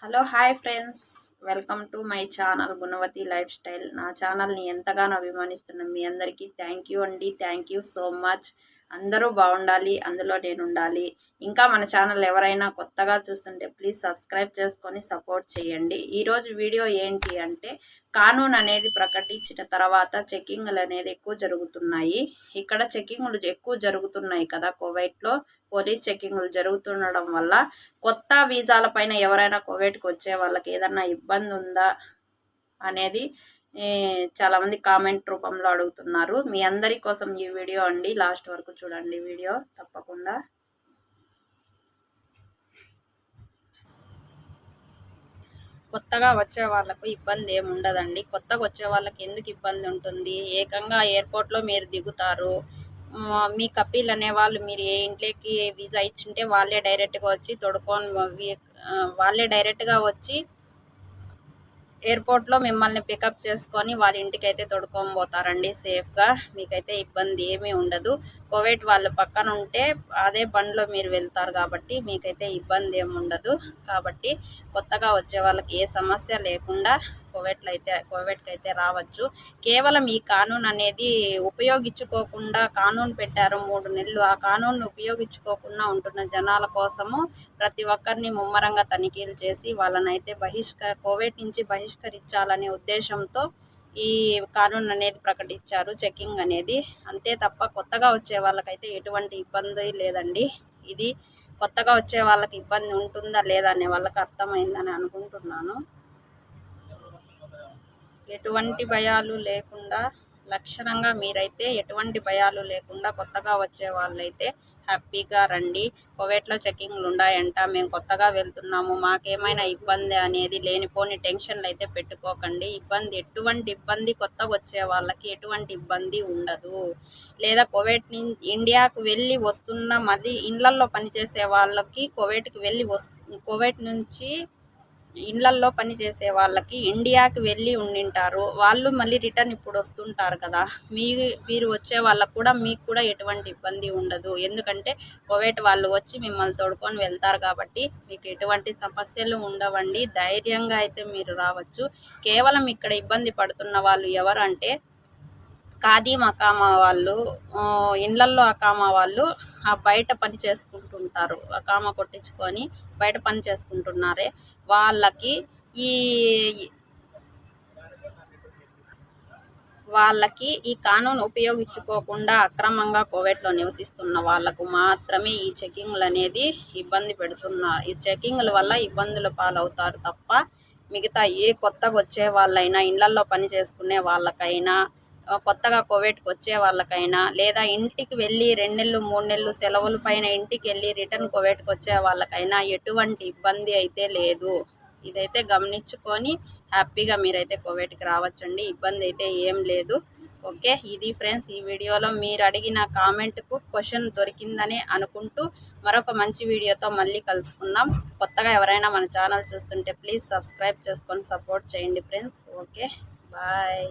Hello hi friends, welcome to my channel Gunavathi lifestyle. నా ఛానల్ని ఎంతగానో అభిమానిస్తున్న మీ అందరికీ థ్యాంక్ యూ అండి. Thank you so much. అందరూ బాగుండాలి, అందులో నేను ఉండాలి. ఇంకా మన ఛానల్ ఎవరైనా కొత్తగా చూస్తుంటే ప్లీజ్ సబ్స్క్రైబ్ చేసుకొని సపోర్ట్ చేయండి. ఈరోజు వీడియో ఏంటి అంటే, కానూన్ అనేది ప్రకటించిన తర్వాత చెకింగ్లు అనేది ఎక్కువ జరుగుతున్నాయి. ఇక్కడ చెకింగ్లు ఎక్కువ జరుగుతున్నాయి కదా, కువైట్లో పోలీస్ చెకింగ్లు జరుగుతుండడం వల్ల కొత్త వీసాల పైన ఎవరైనా కువైట్కి వచ్చే వాళ్ళకి ఏదన్నా ఇబ్బంది ఉందా అనేది చాలామంది కామెంట్ రూపంలో అడుగుతున్నారు. మీ అందరి కోసం ఈ వీడియో అండి, లాస్ట్ వరకు చూడండి వీడియో తప్పకుండా. కొత్తగా వచ్చే వాళ్ళకు ఇబ్బంది ఏమి ఉండదండి. కొత్తగా వచ్చే వాళ్ళకి ఎందుకు ఇబ్బంది ఉంటుంది? ఏకంగా ఎయిర్పోర్ట్లో మీరు దిగుతారు, మీ కపిల్ అనే వాళ్ళు మీరు ఏ ఇంట్లోకి వీసా ఇచ్చింటే వాళ్ళే డైరెక్ట్గా వచ్చి వాళ్ళే డైరెక్ట్గా వచ్చి ఎయిర్పోర్ట్లో మిమ్మల్ని పికప్ చేసుకొని వాళ్ళ ఇంటికి అయితే తొడుకొని పోతారండి సేఫ్గా. మీకైతే ఇబ్బంది ఏమీ ఉండదు. కువైట్ వాళ్ళు పక్కన ఉంటే అదే బండ్లో మీరు వెళ్తారు కాబట్టి మీకైతే ఇబ్బంది ఏమి ఉండదు. కాబట్టి కొత్తగా వచ్చే వాళ్ళకి ఏ సమస్య లేకుండా కువైట్కి అయితే రావచ్చు. కేవలం ఈ కానూన్ అనేది ఉపయోగించుకోకుండా కానూన్ పెట్టారు 3 నెలలు. ఆ కానూన్ ఉపయోగించుకోకుండా ఉంటున్న జనాల కోసము ప్రతి ఒక్కరిని ముమ్మరంగా తనిఖీలు చేసి వాళ్ళనైతే కువైట్ నుంచి బహిష్కరించాలనే ఉద్దేశంతో ఈ కానూన్ అనేది ప్రకటించారు, చెకింగ్ అనేది. అంతే తప్ప కొత్తగా వచ్చే వాళ్ళకైతే ఎటువంటి ఇబ్బంది లేదండి. ఇది కొత్తగా వచ్చే వాళ్ళకి ఇబ్బంది ఉంటుందా లేదా అనే వాళ్ళకి అర్థమైందని అనుకుంటున్నాను. ఎటువంటి భయాలు లేకుండా లక్షణంగా మీరైతే ఎటువంటి భయాలు లేకుండా కొత్తగా వచ్చే వాళ్ళైతే హ్యాపీగా రండి. కువైట్లో చెకింగ్లు ఉన్నాయంట, మేము కొత్తగా వెళ్తున్నాము, మాకేమైనా ఇబ్బంది అనేది లేనిపోని టెన్షన్లు అయితే పెట్టుకోకండి. ఎటువంటి ఇబ్బంది కొత్తగా వచ్చే వాళ్ళకి ఎటువంటి ఇబ్బంది ఉండదు. లేదా కువైట్ నుంచి ఇండియాకు వెళ్ళి వస్తున్న మళ్ళీ ఇళ్లల్లో పనిచేసే వాళ్ళకి కువైట్ నుంచి ఇళ్లల్లో పనిచేసే వాళ్ళకి ఇండియాకి వెళ్ళి ఉండింటారు, వాళ్ళు మళ్ళీ రిటర్న్ ఇప్పుడు వస్తుంటారు కదా, మీరు వచ్చే వాళ్ళకు కూడా మీకు కూడా ఎటువంటి ఇబ్బంది ఉండదు. ఎందుకంటే కువైట్ వాళ్ళు వచ్చి మిమ్మల్ని తోడుకొని వెళ్తారు కాబట్టి మీకు ఎటువంటి సమస్యలు ఉండవండి. ధైర్యంగా అయితే మీరు రావచ్చు. కేవలం ఇక్కడ ఇబ్బంది పడుతున్న వాళ్ళు ఎవరంటే ఖాదీం అకామా వాళ్ళు, ఇళ్లల్లో అకామా వాళ్ళు బయట పని చేసుకుంటుంటారు. అకామా కొట్టించుకొని బయట పని చేసుకుంటున్నారే వాళ్ళకి ఈ కానూన్ ఉపయోగించుకోకుండా అక్రమంగా కువైట్లో నివసిస్తున్న వాళ్ళకు మాత్రమే ఈ చెకింగ్లు అనేది ఇబ్బంది పెడుతున్నారు. ఈ చెకింగ్ల వల్ల ఇబ్బందుల పాలవుతారు తప్ప మిగతా ఏ కొత్తగా వచ్చే వాళ్ళైనా, ఇళ్లల్లో పని చేసుకునే వాళ్ళకైనా, కొత్తగా కువైట్కి వచ్చే వాళ్ళకైనా, లేదా ఇంటికి వెళ్ళి 2 నెలలు 3 నెలలు సెలవుల పైన ఇంటికి వెళ్ళి రిటర్న్ కువైట్కి వచ్చే వాళ్ళకైనా ఎటువంటి ఇబ్బంది అయితే లేదు. ఇదైతే గమనించుకొని హ్యాపీగా మీరైతే కువైట్కి రావచ్చండి. ఇబ్బంది అయితే ఏం లేదు. ఓకే, ఇది ఫ్రెండ్స్ ఈ వీడియోలో మీరు అడిగిన కామెంట్కు క్వశ్చన్ దొరికిందని అనుకుంటూ మరొక మంచి వీడియోతో మళ్ళీ కలుసుకుందాం. కొత్తగా ఎవరైనా మన ఛానల్ చూస్తుంటే ప్లీజ్ సబ్స్క్రైబ్ చేసుకొని సపోర్ట్ చేయండి ఫ్రెండ్స్. Okay, bye.